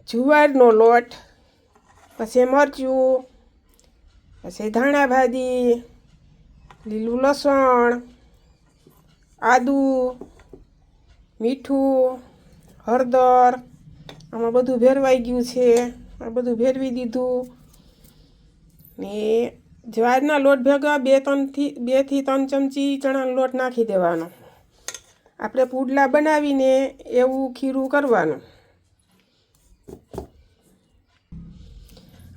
જુવારનો લોટ, પછી મરચું, પછી ધાણા ભાજી, લીલું લસણ, આદું, મીઠું, હળદર, આમાં બધું ભેરવાઈ ગયું છે. આ બધું ભેરવી દીધું ને જ્વારના લોટ ભેગા 2 થી 3 ચમચી ચણાનો લોટ નાખી દેવાનો. આપણે પુડલા બનાવીને એવું ખીરું કરવાનું.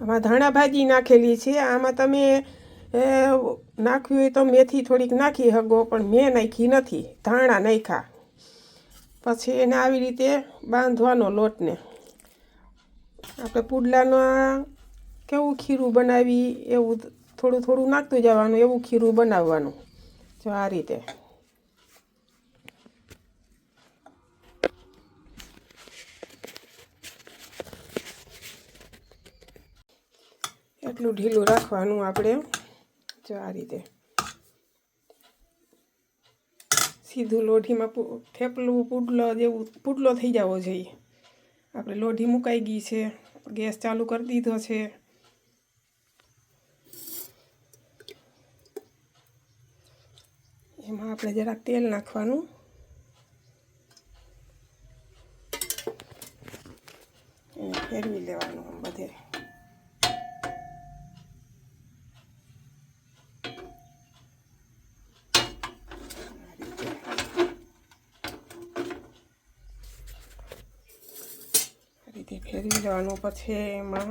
આમાં ધાણા ભાજી નાખેલી છે. આમાં તમે નાખવી હોય તો મેથી થોડીક નાખી શકો, પણ મેં નાખી નથી, ધાણા નાખ્યા. પછી એને આવી રીતે બાંધવાનો લોટને. આપણે પુડલામાં કેવું ખીરું બનાવી એવું થોડું થોડું નાખતું જવાનું, એવું ખીરું બનાવવાનું. જો આ રીતે. એટલું ઢીલું રાખવાનું આપણે. જો આ રીતે સીધું લોઢીમાં થેપલું પુડલો થઈ જવો જોઈએ. આપણે લોઢી મુકાઈ ગઈ છે, ગેસ ચાલુ કરી દીધો છે. એમાં આપણે જરાક તેલ નાખવાનું. એને ફેરવી લેવાનું આમ બધે. રીતે ફેરવી લેવાનું. પછી એમાં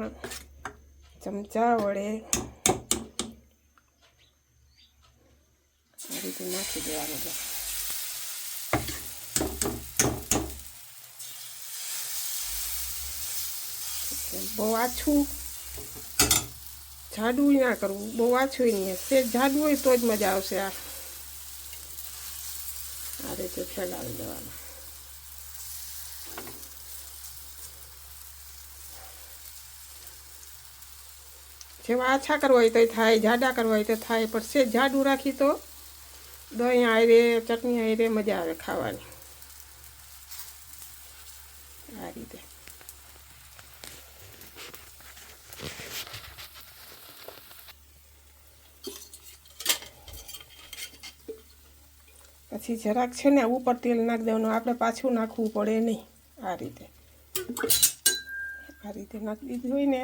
ચમચા વડે આ રીતે નાખી દેવાનું. બહુ આછું જાડું ના કરવું, બહુ આછું નહીં. સેજ જાડું હોય તો જ મજા આવશે. આ રીતે ફેલાવી દેવાનું. જેવા આછા કરવા હોય તો થાય, જાડા કરવા હોય તો થાય, પણ સેજ જાડું રાખી તો દહીં આયરે, ચટણી આયરે મજા આવે ખાવાની. આ રીતે પછી જરાક છે ને ઉપર તેલ નાખી દેવાનું. આપણે પાછું નાખવું પડે નહીં. આ રીતે નાખી દીધું હોય ને,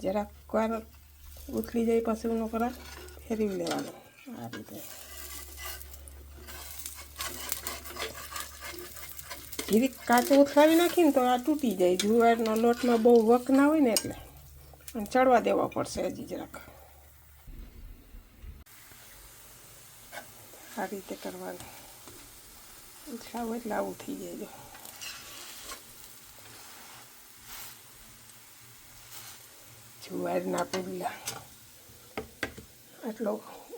જરાક વાર ઉથલી જાય પછી એનો કરા ફેરવી લેવાનું. આ રીતે જીરીક કાચું ઉથલાવી નાખીને તો આ તૂટી જાય. જુવારના લોટમાં બહુ વક ના હોય ને એટલે. અને ચડવા દેવા પડશે હજી જરાક. આ રીતે કરવાનું. ઉથલાવો એટલે આવું થઈ જાય. જુવારના પુડલા આટલો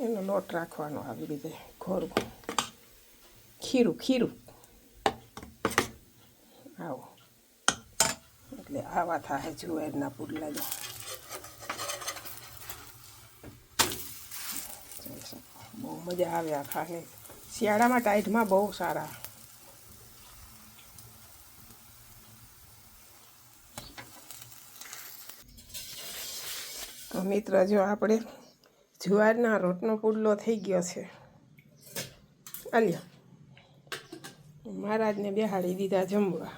એનો લોટ રાખવાનો. આવી રીતે ઘોરવું. ખીરું આવું. એટલે આવા થાય જુવારના પુડલા. જો બહુ મજા આવે આ ખાવાની. શિયાળામાં ટાઈટમાં બહુ સારા. તો મિત્ર, જો આપણે જુવારના રોટનો પુડલો થઈ ગયો છે. આલ્યો મહારાજને બેહાડી દીધા જમવા.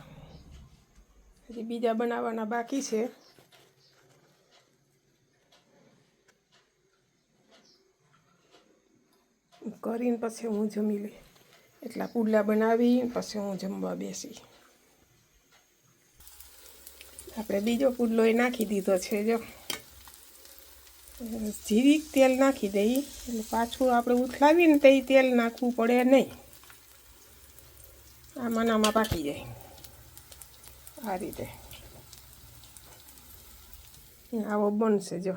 હજી બીજા બનાવવાના બાકી છે. કરીને પછી હું જમી લઈ. એટલા પુડલા બનાવી પછી હું જમવા બેસી. આપણે બીજો પુડલો એ નાખી દીધો છે. જો જીરીક તેલ નાખી દઈએ એટલે પાછું આપણે ઉથલાવીને તો તેલ નાખવું પડે નહીં. આમાં પાકી જાય. આ રીતે આવો બનશે. જો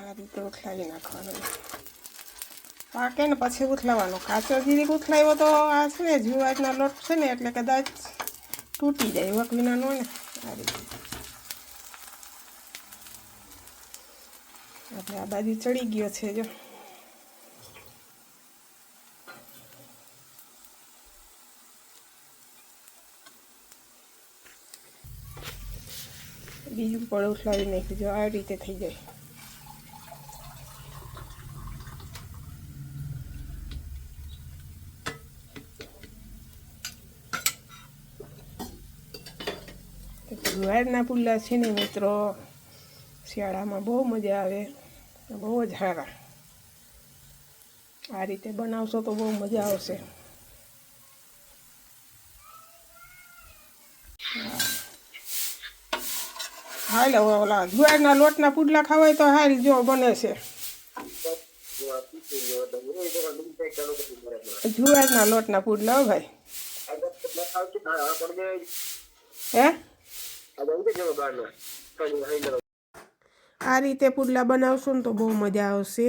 આ રીતે ઉથલાવી નાખવાનું. પાકે ને પછી ઉથલાવાનો. કાચો જીરીક ઉથલાવ્યો તો આ છે ને જુવારના લોટ છે ને એટલે કદાચ તૂટી જાય. વક વિનાનો ને. આ રીતે આપણે આ બાજુ ચડી ગયો છે. જો બીજું પણ ઉઠલાવી નાખ્યું. જો આ રીતે થઈ જાય. જુવારના પુડલા છે ને મિત્રો, શિયાળામાં બહુ મજા આવે, બહુ જ સારા. આ રીતે બનાવશો તો બહુ મજા આવશે. હાલ હવે ઓલા જુવારના લોટના પુડલા ખાવા હોય તો હાલ જો બને છે. જુવારના લોટના પુડલા હો ભાઈ. હે આ રીતે પુડલા બનાવશો ને તો બહુ મજા આવશે.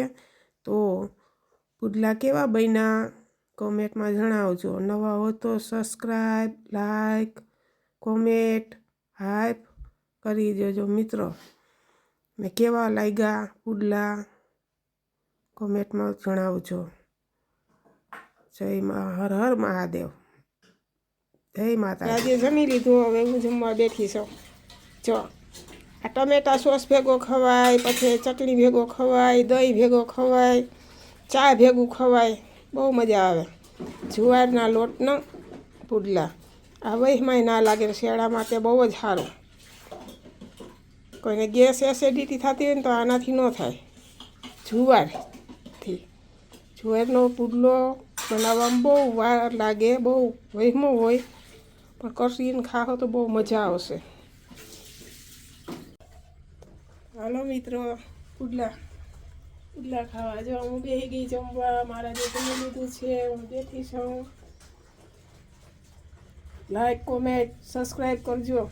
તો પુડલા કેવા બન્યા કોમેન્ટમાં જણાવજો. નવા હો તો સબસ્ક્રાઈબ, લાઈક, કોમેન્ટ, હાઈપ કરી દેજો મિત્રો. ને કેવા લાગ્યા પુડલા કોમેન્ટમાં જણાવજો. હર હર મહાદેવ. જય માતા. આજે જમી લીધું, હવે હું જમવા બેઠી છું. જો આ ટમેટા સોસ ભેગો ખવાય, પછી ચટણી ભેગો ખવાય, દહીં ભેગો ખવાય, ચા ભેગું ખવાય, બહુ મજા આવે. જુવારના લોટના પુડલા આ વહીમાંય ના લાગે. શિયાળા માટે બહુ જ સારું. કોઈને ગેસ એસિડિટી થતી હોય ને તો આનાથી ન થાય. જુવારનો પુડલો બનાવવામાં બહુ વાર લાગે, બહુ વહેમો હોય, પણ કસીને ખાઓ તો બહુ મજા આવશે. હાલો મિત્રો, પુડલા ખાવા. જો હું બેસી ગઈ જમવા. મારા જે જમી લીધું છે, હું બેઠી છું. લાઈક, કોમેન્ટ, સબસ્ક્રાઈબ કરજો.